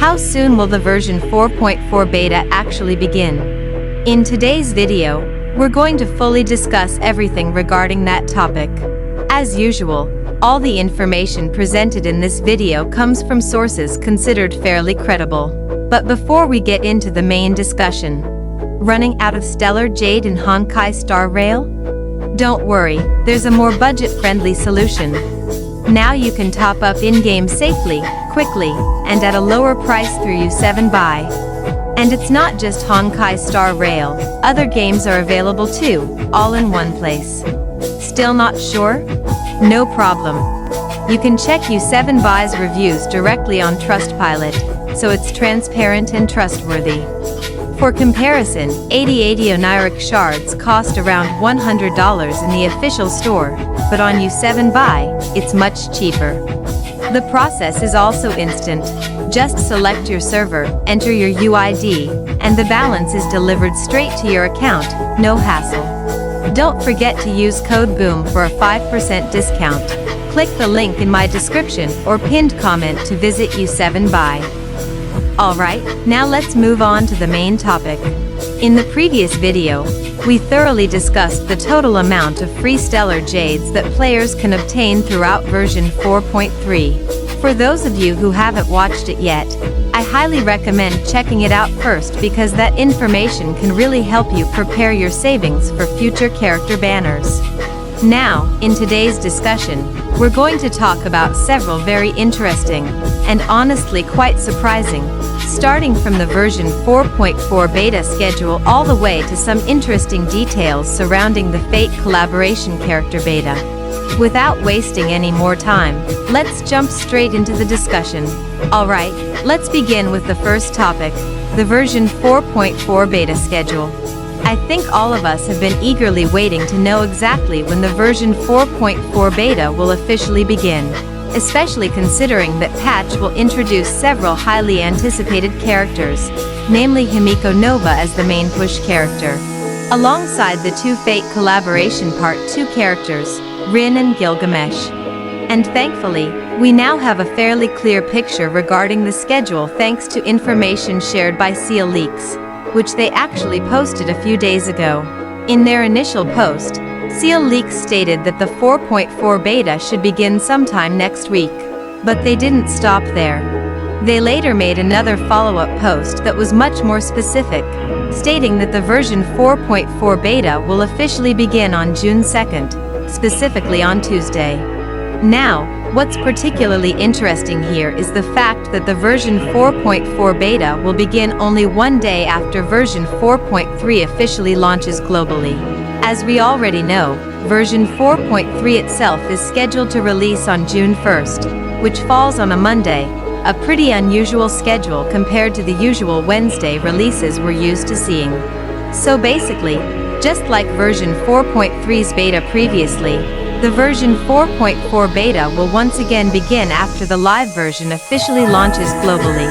How soon will the version 4.4 beta actually begin? In today's video, we're going to fully discuss everything regarding that topic. As usual, all the information presented in this video comes from sources considered fairly credible. But before we get into the main discussion, running out of Stellar Jade in Honkai starrail? Don't worry, there's a more budget-friendly solution. Now you can top up in-game safely, quickly, and at a lower price through U7 Buy. And it's not just Honkai starrail, other games are available too, all in one place. Still not sure? No problem. You can check U7 Buy's reviews directly on Trustpilot, so it's transparent and trustworthy. For comparison, 80 oniric shards cost around $100 in the official store, but on U7 Buy, it's much cheaper. The process is also instant. Just select your server, enter your UID, and the balance is delivered straight to your account, no hassle. Don't forget to use code BOOM for a 5% discount. Click the link in my description or pinned comment to visit U7 Buy. Alright, now let's move on to the main topic. In the previous video, we thoroughly discussed the total amount of free Stellar Jades that players can obtain throughout version 4.3. For those of you who haven't watched it yet, I highly recommend checking it out first because that information can really help you prepare your savings for future character banners. Now, in today's discussion, we're going to talk about several very interesting, and honestly quite surprising, starting from the version 4.4 beta schedule all the way to some interesting details surrounding the Fate collaboration character beta. Without wasting any more time, let's jump straight into the discussion. Alright, let's begin with the first topic, the version 4.4 beta schedule. I think all of us have been eagerly waiting to know exactly when the version 4.4 beta will officially begin, especially considering that patch will introduce several highly anticipated characters, namely Himiko Nova as the main push character, alongside the two Fate collaboration Part 2 characters, Rin and Gilgamesh. And thankfully, we now have a fairly clear picture regarding the schedule thanks to information shared by Seal Leaks, which they actually posted a few days ago. In their initial post, Seal Leaks stated that the 4.4 beta should begin sometime next week. But they didn't stop there. They later made another follow-up post that was much more specific, stating that the version 4.4 beta will officially begin on June 2nd, specifically on Tuesday. Now, what's particularly interesting here is the fact that the version 4.4 beta will begin only one day after version 4.3 officially launches globally. As we already know, version 4.3 itself is scheduled to release on June 1st, which falls on a Monday, a pretty unusual schedule compared to the usual Wednesday releases we're used to seeing. So basically, just like version 4.3's beta previously, the version 4.4 beta will once again begin after the live version officially launches globally.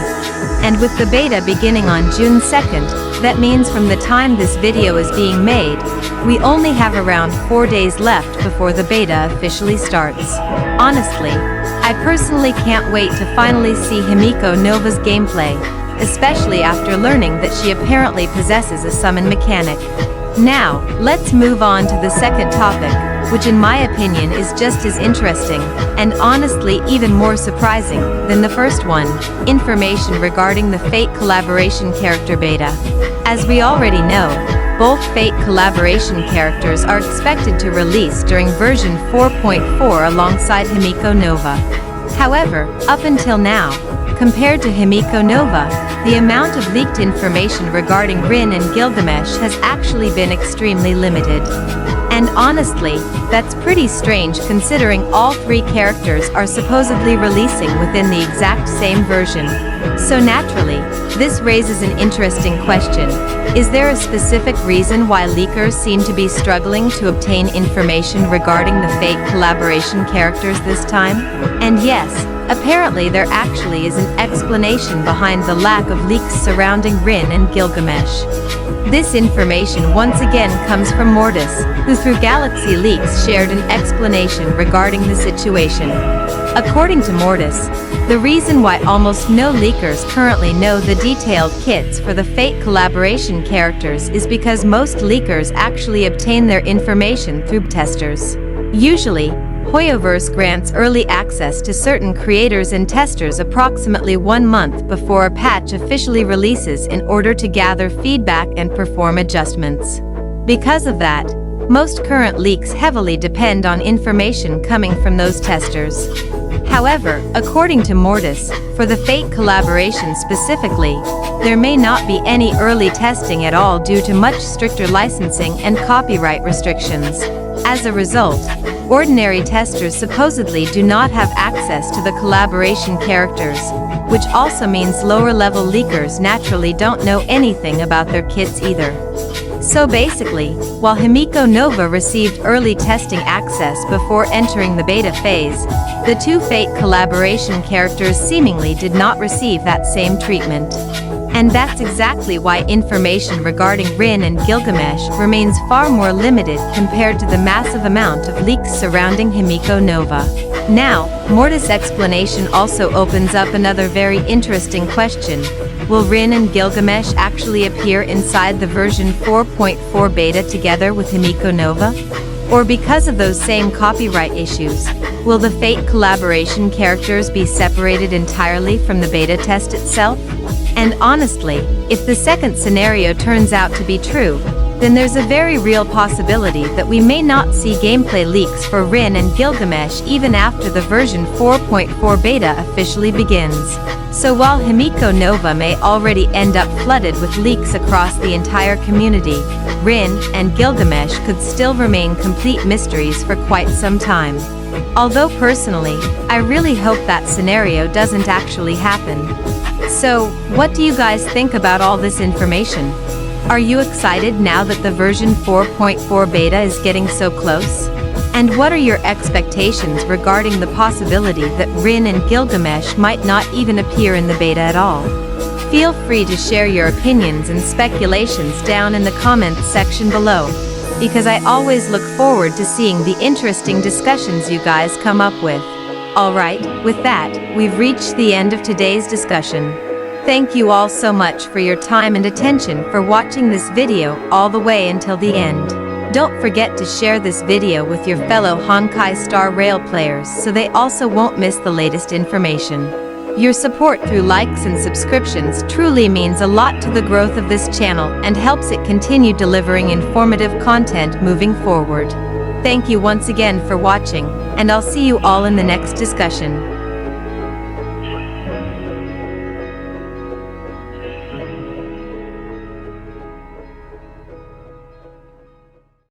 And with the beta beginning on June 2nd, that means from the time this video is being made, we only have around 4 days left before the beta officially starts. Honestly, I personally can't wait to finally see Himiko Nova's gameplay, especially after learning that she apparently possesses a summon mechanic. Now, let's move on to the second topic, which in my opinion is just as interesting, and honestly even more surprising, than the first one, information regarding the Fate collaboration character beta. As we already know, both Fate collaboration characters are expected to release during version 4.4 alongside Himiko Nova. However, up until now, compared to Himiko Nova, the amount of leaked information regarding Rin and Gilgamesh has actually been extremely limited. And honestly, that's pretty strange considering all three characters are supposedly releasing within the exact same version. So naturally, this raises an interesting question. Is there a specific reason why leakers seem to be struggling to obtain information regarding the Fate collaboration characters this time? And yes, apparently there actually is an explanation behind the lack of leaks surrounding Rin and Gilgamesh. This information once again comes from Mortis, who through Galaxy Leaks shared an explanation regarding the situation. According to Mortis, the reason why almost no leakers currently know the detailed kits for the Fate collaboration characters is because most leakers actually obtain their information through testers. Usually, Hoyoverse grants early access to certain creators and testers approximately 1 month before a patch officially releases in order to gather feedback and perform adjustments. Because of that, most current leaks heavily depend on information coming from those testers. However, according to Mortis, for the Fate collaboration specifically, there may not be any early testing at all due to much stricter licensing and copyright restrictions. As a result, ordinary testers supposedly do not have access to the collaboration characters, which also means lower-level leakers naturally don't know anything about their kits either. So basically, while Himiko Nova received early testing access before entering the beta phase, the two Fate collaboration characters seemingly did not receive that same treatment. And that's exactly why information regarding Rin and Gilgamesh remains far more limited compared to the massive amount of leaks surrounding Himiko Nova. Now, Mortis' explanation also opens up another very interesting question. Will Rin and Gilgamesh actually appear inside the version 4.4 beta together with Himiko Nova? Or because of those same copyright issues, will the Fate collaboration characters be separated entirely from the beta test itself? And honestly, if the second scenario turns out to be true, then there's a very real possibility that we may not see gameplay leaks for Rin and Gilgamesh even after the version 4.4 beta officially begins. So while Himiko Nova may already end up flooded with leaks across the entire community, Rin and Gilgamesh could still remain complete mysteries for quite some time. Although personally, I really hope that scenario doesn't actually happen. So, what do you guys think about all this information? Are you excited now that the version 4.4 beta is getting so close? And what are your expectations regarding the possibility that Rin and Gilgamesh might not even appear in the beta at all? Feel free to share your opinions and speculations down in the comments section below, because I always look forward to seeing the interesting discussions you guys come up with. Alright, with that, we've reached the end of today's discussion. Thank you all so much for your time and attention for watching this video all the way until the end. Don't forget to share this video with your fellow Honkai Star Rail players so they also won't miss the latest information. Your support through likes and subscriptions truly means a lot to the growth of this channel and helps it continue delivering informative content moving forward. Thank you once again for watching, and I'll see you all in the next discussion.